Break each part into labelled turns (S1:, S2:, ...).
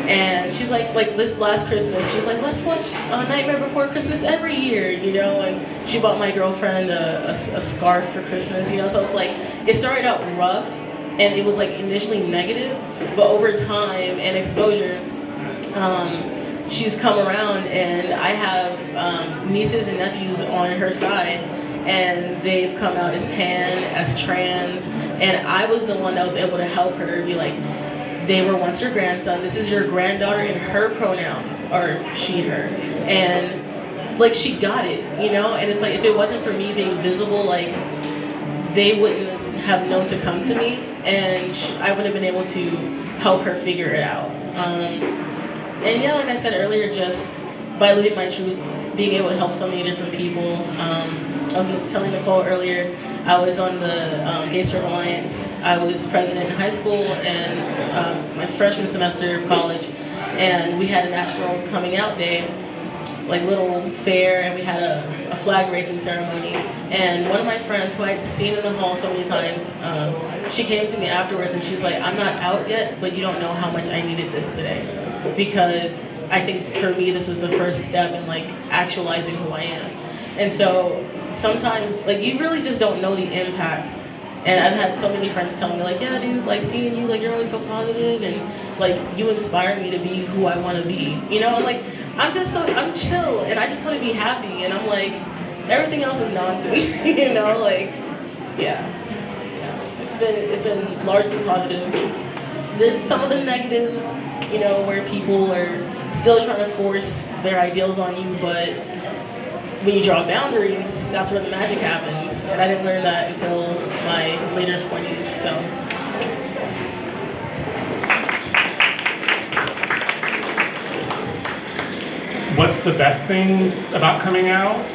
S1: And she's like this last Christmas, she's like, let's watch Nightmare Before Christmas every year, and she bought my girlfriend a scarf for Christmas, so it's like, it started out rough, and it was like initially negative, but over time and exposure, she's come around, and I have nieces and nephews on her side, and they've come out as pan, as trans, and I was the one that was able to help her be like, they were once your grandson, this is your granddaughter, and her pronouns are she, her. And like, she got it, and it's like, if it wasn't for me being visible, like, they wouldn't have known to come to me, and I would have been able to help her figure it out. And yeah, like I said earlier, just by living my truth, being able to help so many different people. I was telling Nicole earlier, I was on the Gay Straight Alliance. I was president in high school and my freshman semester of college, and we had a national coming out day, like little fair, and we had a flag raising ceremony. And one of my friends, who I'd seen in the hall so many times, she came to me afterwards and she's like, I'm not out yet, but you don't know how much I needed this today. Because I think for me, this was the first step in like actualizing who I am. And so sometimes, like, you really just don't know the impact. And I've had so many friends tell me, like, yeah, dude, like, seeing you, like, you're always so positive, and, like, you inspire me to be who I want to be. And, like, I'm chill, and I just want to be happy. And I'm like, everything else is nonsense, like, yeah. It's been largely positive. There's some of the negatives, where people are still trying to force their ideals on you, but when you draw boundaries, that's where the magic happens. And I didn't learn that until my later 20s, so.
S2: What's the best thing about coming out?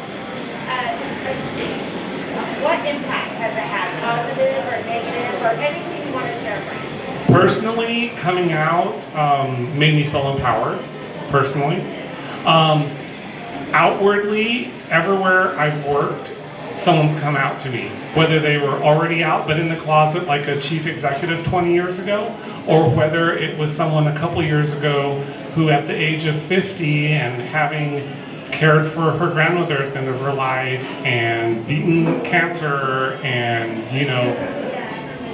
S3: What impact has it had, positive or negative, or anything you want to share, Brian?
S2: Personally, coming out made me feel empowered, personally. Outwardly, everywhere I've worked, someone's come out to me. Whether they were already out but in the closet like a chief executive 20 years ago, or whether it was someone a couple years ago who at the age of 50 and having cared for her grandmother at the end of her life and beaten cancer and,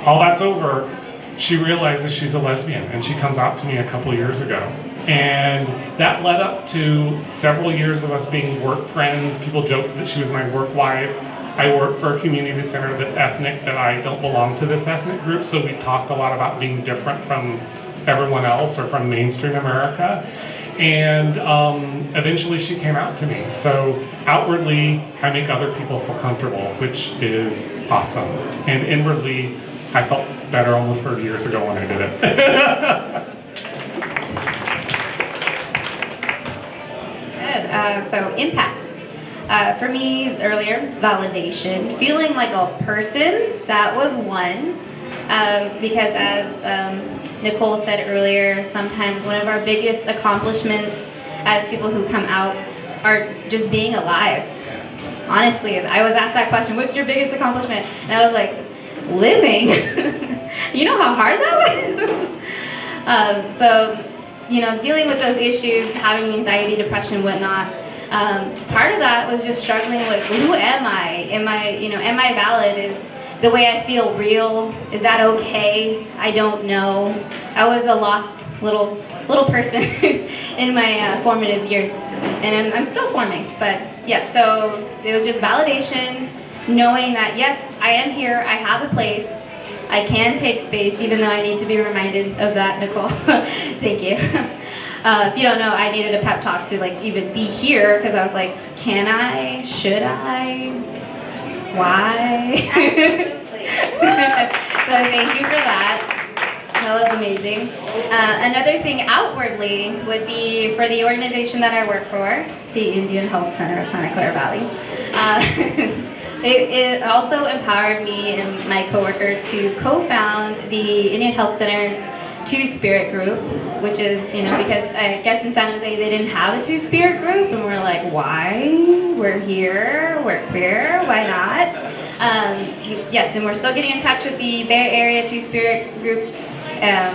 S2: all that's over, she realizes she's a lesbian and she comes out to me a couple years ago. And that led up to several years of us being work friends. People joked that she was my work wife. I work for a community center that's ethnic, that I don't belong to this ethnic group, so we talked a lot about being different from everyone else or from mainstream America. And eventually she came out to me. So outwardly, I make other people feel comfortable, which is awesome. And inwardly, I felt better almost 30 years ago when I did it.
S4: So impact. For me, earlier, validation. Feeling like a person, that was one. Because as Nicole said earlier, sometimes one of our biggest accomplishments as people who come out are just being alive. Honestly, I was asked that question, what's your biggest accomplishment? And I was like, living. You know how hard that was? So, dealing with those issues, having anxiety, depression, whatnot, part of that was just struggling with, who am I? Am I valid? Is the way I feel real? Is that okay? I don't know. I was a lost little person in my formative years, and I'm still forming. But yes, so it was just validation, knowing that yes, I am here. I have a place. I can take space, even though I need to be reminded of that, Nicole. Thank you. If you don't know, I needed a pep talk to even be here, because I was like, can I? Should I? Why? So thank you for that. That was amazing. Another thing outwardly would be for the organization that I work for, the Indian Health Center of Santa Clara Valley. It also empowered me and my coworker to co-found the Indian Health Center's Two-Spirit group, which is, because I guess in San Jose they didn't have a Two-Spirit group, and we're like, why? We're here, we're queer, why not? Yes, and we're still getting in touch with the Bay Area Two-Spirit group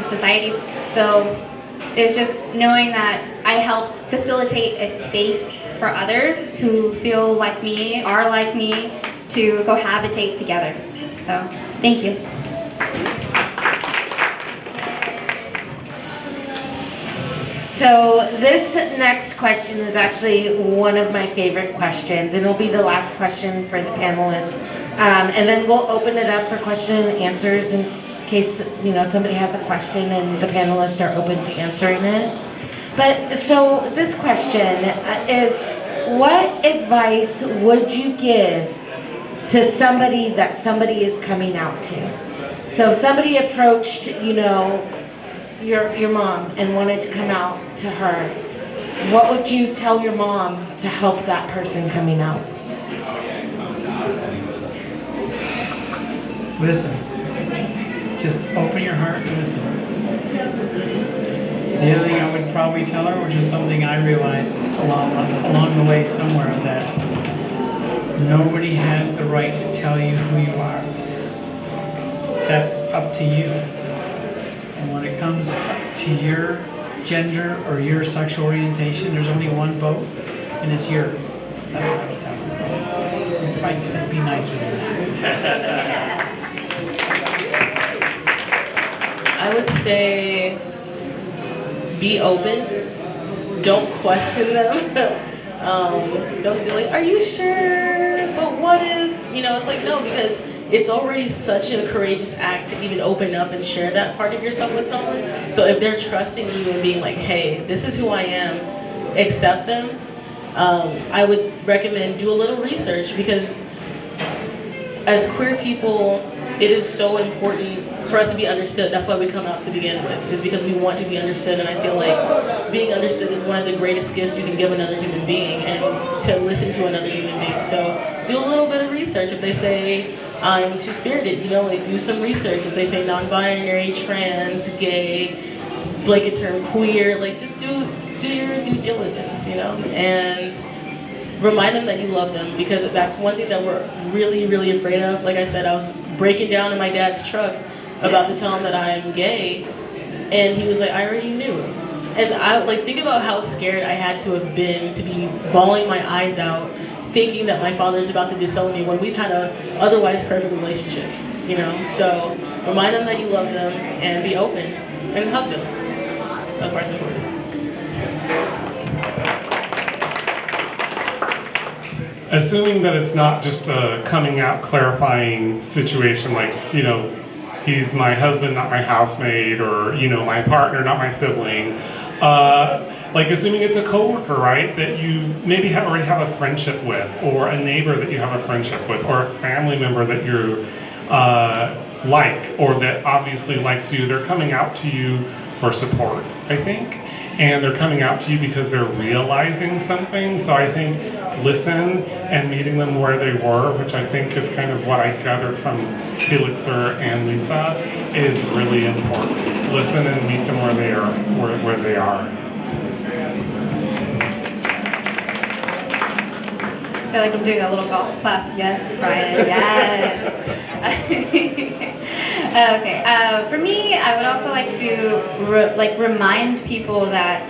S4: society. So It's just knowing that I helped facilitate a space for others who feel like me, are like me, to cohabitate together. So, thank you.
S3: So this next question is actually one of my favorite questions, and it'll be the last question for the panelists. And then we'll open it up for question and answers in case somebody has a question and the panelists are open to answering it. But so this question is, what advice would you give to somebody that somebody is coming out to? So if somebody approached, your mom and wanted to come out to her, what would you tell your mom to help that person coming out?
S5: Listen. Just open your heart and listen. The other thing I would probably tell her, which is something I realized along the way somewhere, that nobody has the right to tell you who you are. That's up to you. And when it comes to your gender or your sexual orientation, there's only one vote, and it's yours. That's what I would tell her. I'd probably say be nicer than that.
S1: I would say be open. Don't question them. Don't be like, are you sure? But what if? It's like, no, because it's already such a courageous act to even open up and share that part of yourself with someone. So if they're trusting you and being like, hey, this is who I am, accept them. I would recommend do a little research, because as queer people, it is so important for us to be understood. That's why we come out to begin with, is because we want to be understood. And I feel like being understood is one of the greatest gifts you can give another human being, and to listen to another human being. So do a little bit of research. If they say I'm two-spirited, do some research. If they say non-binary, trans, gay, blanket term queer, just do your due diligence, and remind them that you love them, because that's one thing that we're really, really afraid of. Like I said, I was breaking down in my dad's truck about to tell him that I'm gay, and he was like, I already knew. And I think about how scared I had to have been to be bawling my eyes out, thinking that my father's about to disown me when we've had a otherwise perfect relationship, So remind them that you love them and be open and hug them. Of course, important.
S2: Assuming that it's not just a coming out clarifying situation, like, he's my husband, not my housemate, or, my partner, not my sibling. Assuming it's a coworker, right, that you maybe already have a friendship with, or a neighbor that you have a friendship with, or a family member that you or that obviously likes you. They're coming out to you for support, I think. And they're coming out to you because they're realizing something. So I think listen and meeting them where they were, which I think is kind of what I gathered from Felixer and Lisa, is really important. Listen and meet them where they are. Where they are.
S4: I feel like I'm doing a little golf clap. Yes, Brian. Yes. Okay. For me, I would also like to remind people that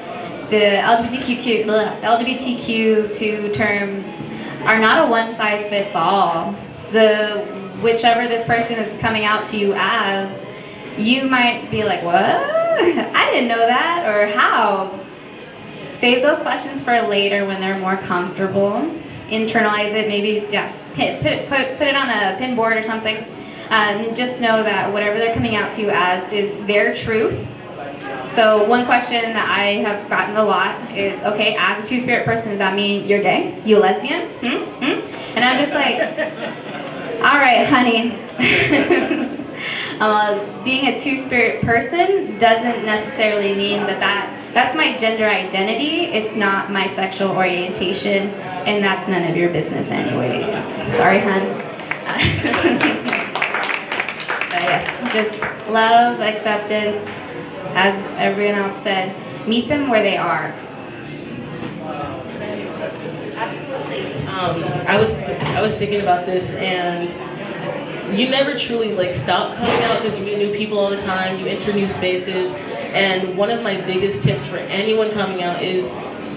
S4: the LGBTQ2 terms are not a one-size-fits-all. Whichever this person is coming out to you as, you might be like, what? I didn't know that, or how? Save those questions for later when they're more comfortable. Internalize it, maybe, put it on a pin board or something. And just know that whatever they're coming out to you as is their truth. So one question that I have gotten a lot is, okay, as a two-spirit person, does that mean you're gay? You lesbian? And I'm just like, all right, honey. Being a two-spirit person doesn't necessarily mean that's my gender identity. It's not my sexual orientation, and that's none of your business anyways. Sorry, hun. But yes, just love, acceptance, as everyone else said, meet them where they are.
S3: Absolutely.
S1: I was thinking about this, and you never truly stop coming out, because you meet new people all the time, you enter new spaces, And one of my biggest tips for anyone coming out is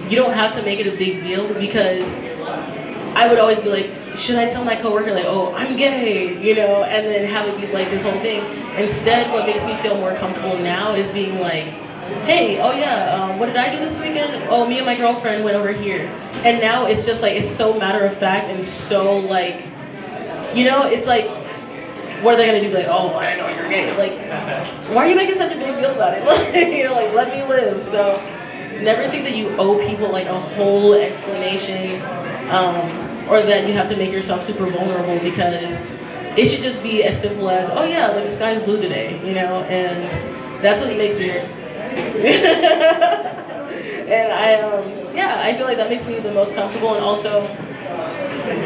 S1: you don't have to make it a big deal, because I would always be like, should I tell my coworker like, oh, I'm gay, you know, and then have it be like this whole thing. Instead, what makes me feel more comfortable now is being like, hey, oh yeah, what did I do this weekend? Oh, me and my girlfriend went over here. And now it's just like, it's so matter of fact and so like, you know, it's like, what are they gonna do? Like, oh, I didn't know you're gay. Like, why are you making such a big deal about it? Like, you know, like, let me live. So never think that you owe people like a whole explanation, or that you have to make yourself super vulnerable, because it should just be as simple as, oh yeah, like the sky's blue today, you know, and that's what makes me, and I feel like that makes me the most comfortable. And also,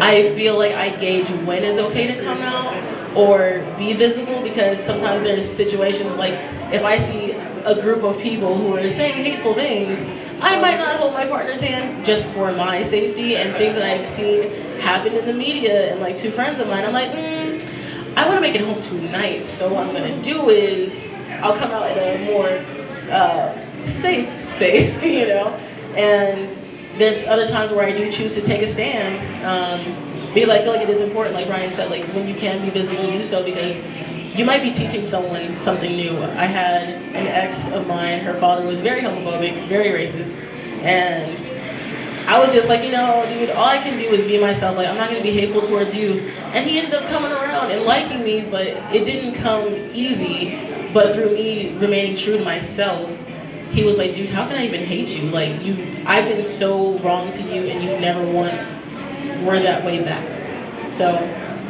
S1: I feel like I gauge when it's okay to come out or be visible, because sometimes there's situations like, if I see a group of people who are saying hateful things, I might not hold my partner's hand just for my safety, and things that I've seen happen in the media. And like 2 friends of mine, I'm like, I want to make it home tonight, so what I'm gonna do is I'll come out in a more safe space, you know. And there's other times where I do choose to take a stand, because I feel like it is important, like Brian said, like when you can be visible, do so, because you might be teaching someone something new. I had an ex of mine, her father was very homophobic, very racist, and I was just like, you know, dude, all I can do is be myself. Like, I'm not gonna be hateful towards you. And he ended up coming around and liking me, but it didn't come easy. But through me remaining true to myself, he was like, dude, how can I even hate you? Like, I've been so wrong to you, and you never once were that way back. So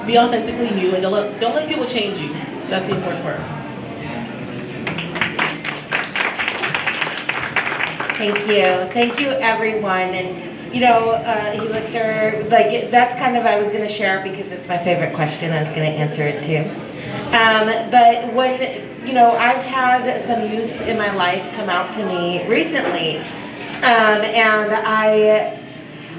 S1: be authentically you, and don't let people change you. That's the important part.
S3: Thank you everyone. And you know, Helixer, like that's kind of, I was gonna share it because it's my favorite question, I was gonna answer it too. But when, you know, I've had some youths in my life come out to me recently, and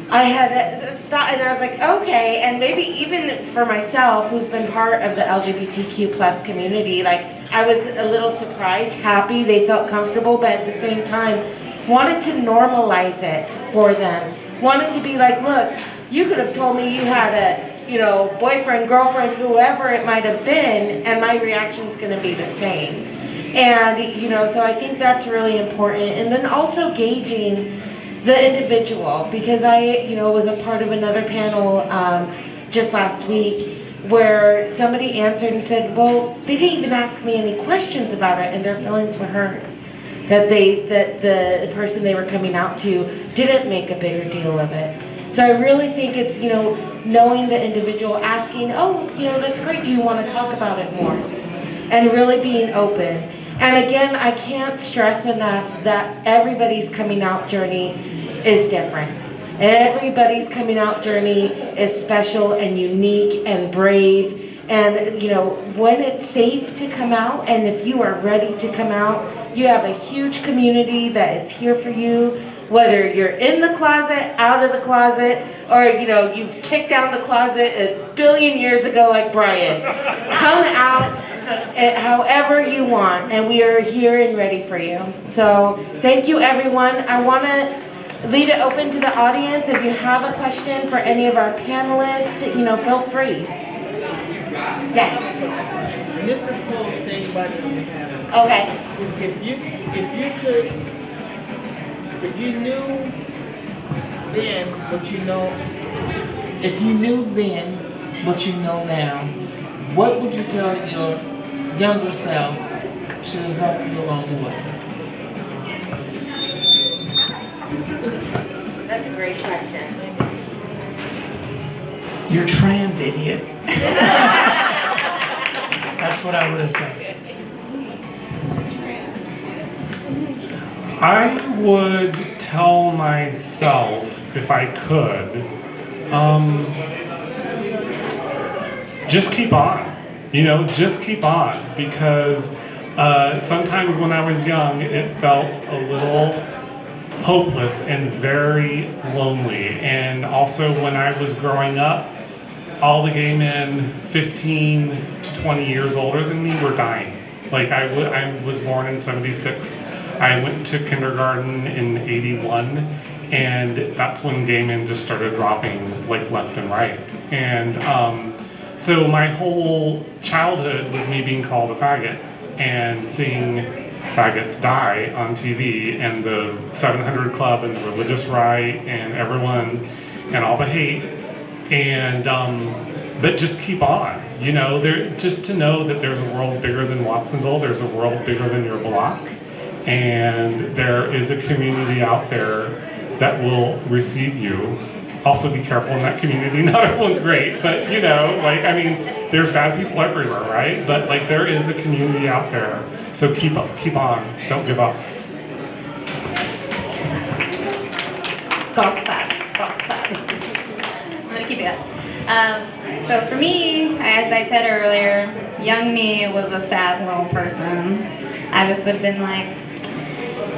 S3: I had stopped, and I was like, okay, and maybe even for myself, who's been part of the LGBTQ plus community, like I was a little surprised, happy, they felt comfortable, but at the same time, wanted to normalize it for them. Wanted to be like, look, you could have told me you had a, you know, boyfriend, girlfriend, whoever it might have been, and my reaction's gonna be the same. And, you know, so I think that's really important. And then also gauging the individual, because I, you know, was a part of another panel just last week where somebody answered and said, well, they didn't even ask me any questions about it, and their feelings were hurt. That the person they were coming out to didn't make a bigger deal of it. So I really think it's, you know, knowing the individual, asking, oh, you know, that's great, do you want to talk about it more? And really being open. And again, I can't stress enough that everybody's coming out journey is different. Everybody's coming out journey is special and unique and brave. And, you know, when it's safe to come out, and if you are ready to come out, you have a huge community that is here for you, whether you're in the closet, out of the closet, or, you know, you've kicked down the closet a billion years ago like Brian. Come out however you want, and we are here and ready for you. So thank you, everyone. I want to leave it open to the audience. If you have a question for any of our panelists, you know, feel free. Yes.
S6: This is whole thing about it.
S3: Okay.
S6: If you knew then what you know, if you knew then what you know now, what would you tell your younger self to help you along the way?
S3: That's a great question.
S5: You're trans, idiot. That's what I would have said.
S2: I would tell myself, if I could, just keep on. You know, just keep on, because sometimes when I was young, it felt a little hopeless and very lonely. And also when I was growing up, all the gay men 15 to 20 years older than me were dying. Like I was born in '76. I went to kindergarten in '81, and that's when gay men just started dropping like left and right. And so my whole childhood was me being called a faggot and seeing faggots die on TV, and the 700 Club and the Religious Right and everyone and all the hate. And but just keep on, you know, just to know that there's a world bigger than Watsonville, there's a world bigger than your block, and there is a community out there that will receive you. Also be careful in that community, not everyone's great, but you know, like, I mean, there's bad people everywhere, right? But like, there is a community out there, so keep on, don't give up.
S4: Golf claps, golf claps. I'm gonna keep it up. So for me, as I said earlier, young me was a sad little person. I just would have been like,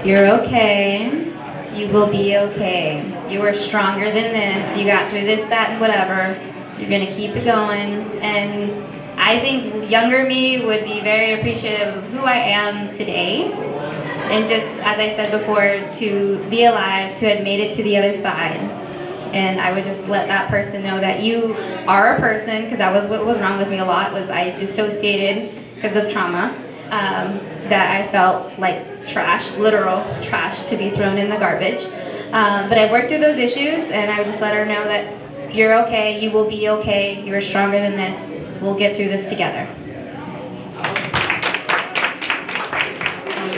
S4: you're okay. You will be okay. You are stronger than this. You got through this, that, and whatever. You're gonna keep it going. And I think younger me would be very appreciative of who I am today. And just, as I said before, to be alive, to have made it to the other side. And I would just let that person know that you are a person, because that was what was wrong with me a lot, was I dissociated because of trauma, that I felt like trash, literal trash, to be thrown in the garbage. But I've worked through those issues, and I would just let her know that you're okay, you will be okay, you're stronger than this, we'll get through this together.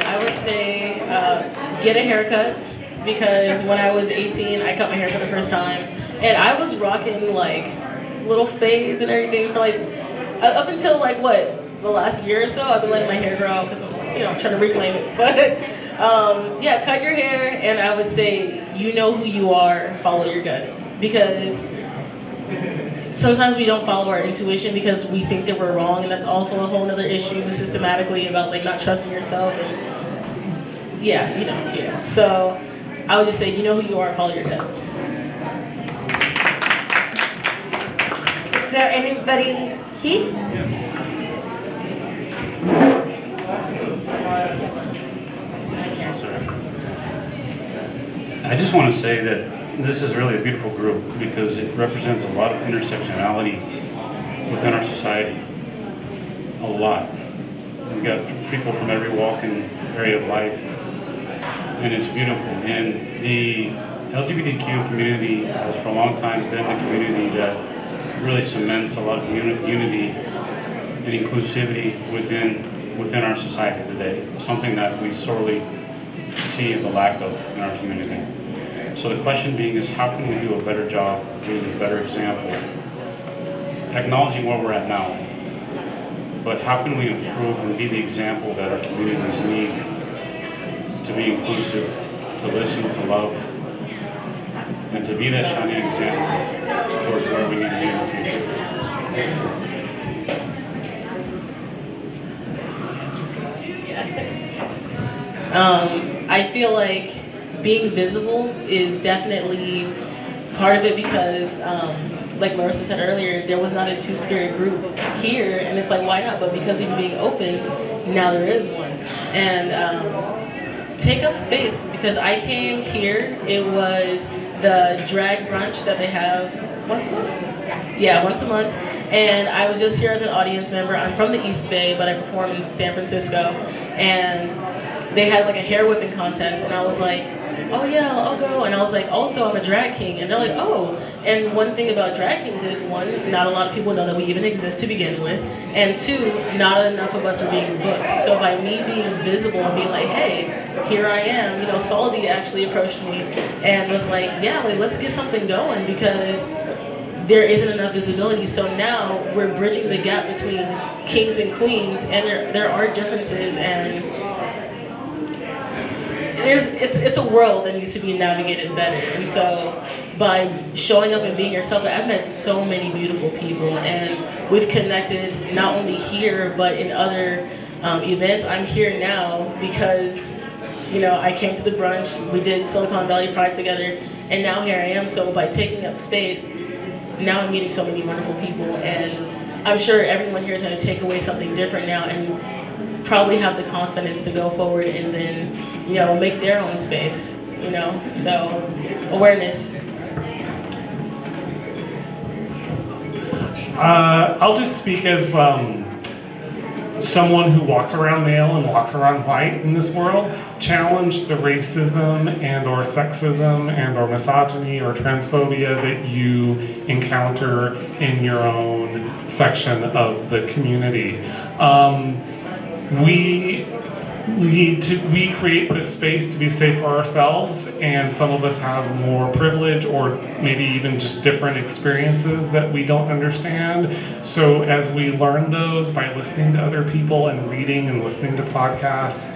S1: I would say get a haircut, because when I was 18, I cut my hair for the first time, and I was rocking like little fades and everything for like up until like the last year or so. I've been letting my hair grow out because I'm trying to reclaim it. But yeah, cut your hair, and I would say you know who you are, follow your gut, because sometimes we don't follow our intuition because we think that we're wrong, and that's also a whole other issue systematically about like not trusting yourself. And yeah. So I would just say, you know who you are, follow your gut.
S3: Is there anybody? Heath?
S7: I just want to say that this is really a beautiful group because it represents a lot of intersectionality within our society. A lot. We've got people from every walk and area of life, and it's beautiful. And the LGBTQ community has for a long time been the community that really cements a lot of unity and inclusivity within our society today, something that we sorely see the lack of in our community. So the question being is, how can we do a better job, being a better example, acknowledging where we're at now, but how can we improve and be the example that our communities need to be inclusive, to listen, to love, and to be that shining example towards where we need to be in the future.
S1: I feel like being visible is definitely part of it because, like Marissa said earlier, there was not a two-spirit group here, and it's like, why not? But because of being open, now there is one. And take up space, because I came here, it was the drag brunch that they have once a month? Yeah, once a month. And I was just here as an audience member. I'm from the East Bay, but I perform in San Francisco. And they had like a hair whipping contest, and I was like, oh yeah, I'll go. And I was like, also I'm a drag king. And they're like, oh. And one thing about drag kings is, one, not a lot of people know that we even exist to begin with. And two, not enough of us are being booked. So by me being visible and being like, hey, here I am, Saldi actually approached me and was like, yeah, like, let's get something going, because there isn't enough visibility. So now we're bridging the gap between kings and queens, and there are differences, and it's a world that needs to be navigated better. And so by showing up and being yourself, I've met so many beautiful people, and we've connected not only here but in other events. I'm here now because I came to the brunch, we did Silicon Valley Pride together, and now here I am. So by taking up space, now I'm meeting so many wonderful people, and I'm sure everyone here is going to take away something different now and probably have the confidence to go forward and then, you know, make their own space, you know? So, awareness.
S2: I'll just speak as someone who walks around male and walks around white in this world. Challenge the racism and or sexism and or misogyny or transphobia that you encounter in your own section of the community. We create this space to be safe for ourselves, and some of us have more privilege or maybe even just different experiences that we don't understand. So as we learn those by listening to other people and reading and listening to podcasts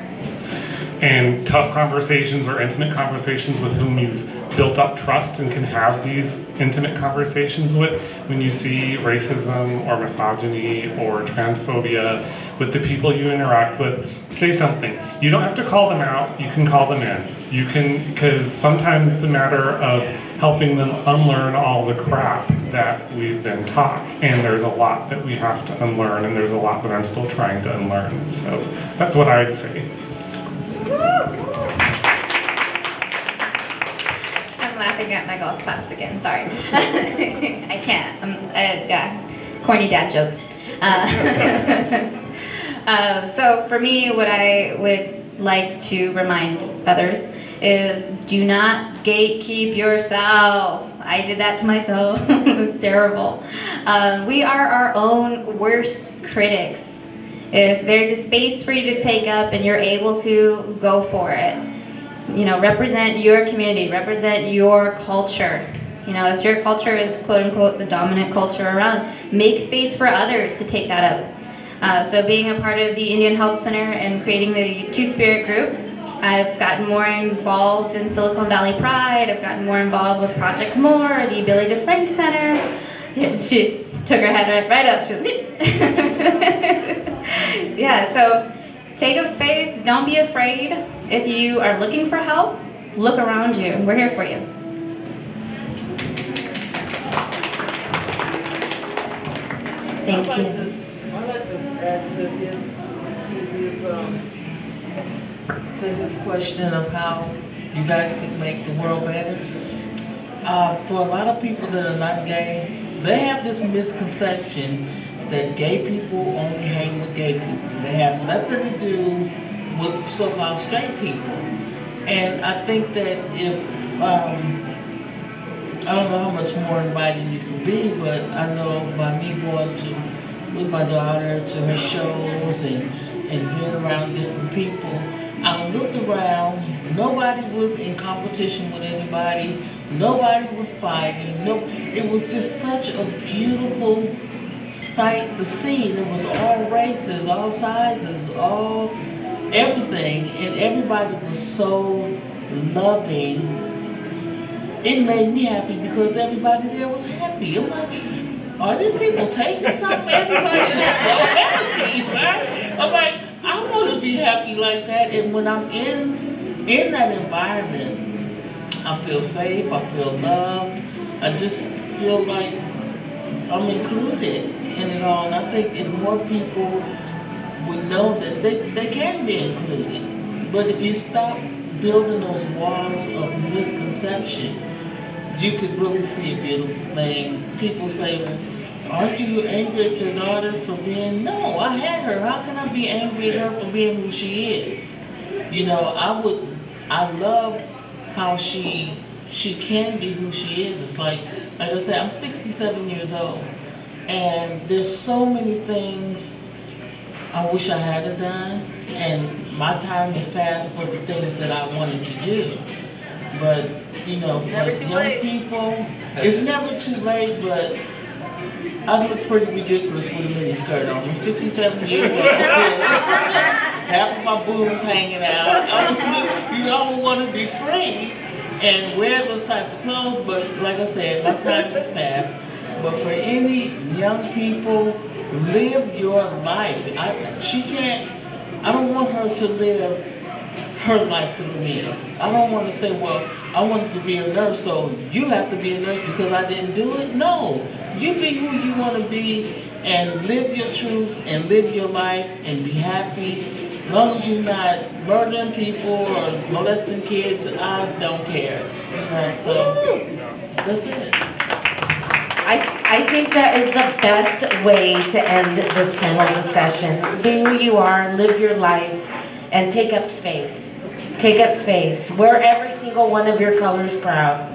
S2: and tough conversations or intimate conversations with whom you've built up trust and can have these intimate conversations with, when you see racism or misogyny or transphobia with the people you interact with, say something. You don't have to call them out, you can call them in. You can, because sometimes it's a matter of helping them unlearn all the crap that we've been taught. And there's a lot that we have to unlearn, and there's a lot that I'm still trying to unlearn. So that's what I'd say.
S4: I'm laughing at my golf claps again, sorry. I can't, yeah, corny dad jokes. So for me, what I would like to remind others is do not gatekeep yourself. I did that to myself, it's terrible. We are our own worst critics. If there's a space for you to take up and you're able to, go for it. You know, represent your community, represent your culture. You know, if your culture is quote unquote the dominant culture around, make space for others to take that up. So being a part of the Indian Health Center and creating the Two-Spirit group, I've gotten more involved in Silicon Valley Pride, I've gotten more involved with Project More, the Billy DeFrank Center. She took her head right up, she was yeah, so take up space, don't be afraid. If you are looking for help, look around you, we're here for you.
S3: Thank you.
S6: I'd like to add to his question of how you guys could make the world better. For a lot of people that are not gay, they have this misconception that gay people only hang with gay people. They have nothing to do with so-called straight people. And I think that if, I don't know how much more inviting you can be, but I know by me going with my daughter to her shows and being around different people, I looked around, nobody was in competition with anybody, nobody was fighting, it was just such a beautiful sight to see. There was all races, all sizes, all everything, and everybody was so loving. It made me happy because everybody there was happy. I'm like, are these people taking something? Everybody is so happy, right? I'm like, I want to be happy like that. And when I'm in that environment, I feel safe, I feel loved, I just feel like I'm included in it all. And I think if more people would know that they can be included. But if you stop building those walls of misconception, you could really see a beautiful thing. People say, well, aren't you angry at your daughter for being? No, I had her. How can I be angry at her for being who she is? You know, I love how she can be who she is. It's like I said, I'm 67 years old. And there's so many things I wish I had done. And my time has passed for the things that I wanted to do. But, you know, with young people, it's never too late, but I look pretty ridiculous with a mini skirt on. I'm 67 years old. Half of my boobs hanging out. I would want to be free and wear those type of clothes, but like I said, my time has passed. But for any young people, live your life. I don't want her to live her life through me. I don't want to say, well, I wanted to be a nurse, so you have to be a nurse because I didn't do it. No, you be who you want to be and live your truth and live your life and be happy As long as you're not murdering people or molesting kids, I don't care. So that's it.
S3: I think that is the best way to end this panel discussion. Be who you are, live your life, and take up space. Take up space. Wear every single one of your colors proud.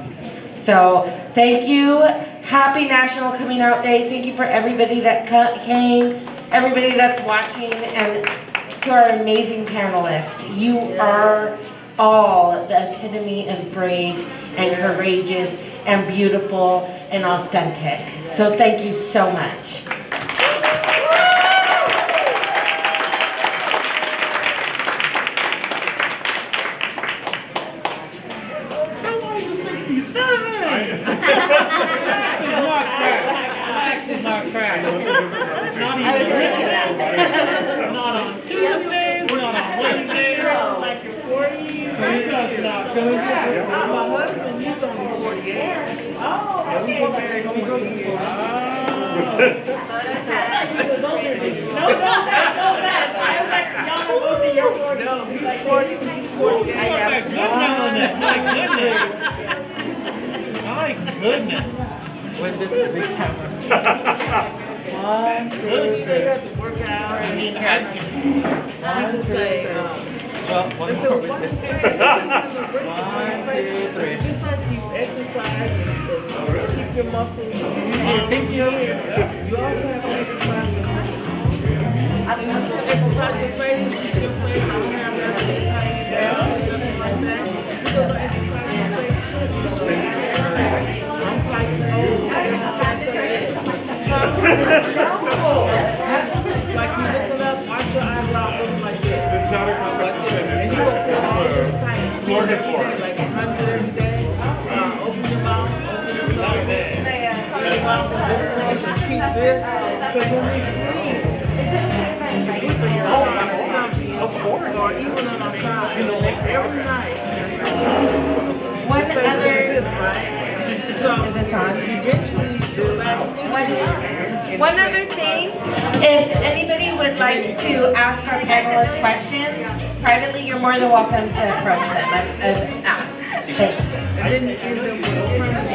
S3: So thank you. Happy National Coming Out Day. Thank you for everybody that came, everybody that's watching, and to our amazing panelists. You are all the epitome of brave and courageous and beautiful and authentic. So thank you so much.
S6: Not on Tuesdays, not on Wednesdays, like you're 40. That's not good. My husband, he's only 48. Oh, and we get married 60 years. No, that. I was like, y'all are both in your 40s. No, he's like 40, he's 48. My goodness. With this big camera. One, two, three. They have to work out. I mean, I would say, well, one more with this. 1, 2, 3. Just like keep exercising and keep your muscles. You also have to exercise your mind. Exercise your face, keep your face. I don't have that to tie you down or something like that. You don't exercise your face. I'm fighting old. Like you looking up, watch your eyebrow look like this.
S2: It's not a competition.
S6: And you will feel all this time.
S2: Floor to floor.
S6: Like 100 every day. Open your mouth, open your mouth. Open your mouth and keep this. Because when we sleep, of course, or even on our side, every night.
S3: One other,
S6: So,
S3: is this on?
S6: eventually, the last
S3: One other thing, if anybody would like to ask our panelists questions, privately, you're more than welcome to approach them. I've asked. Thanks.
S6: I didn't end up with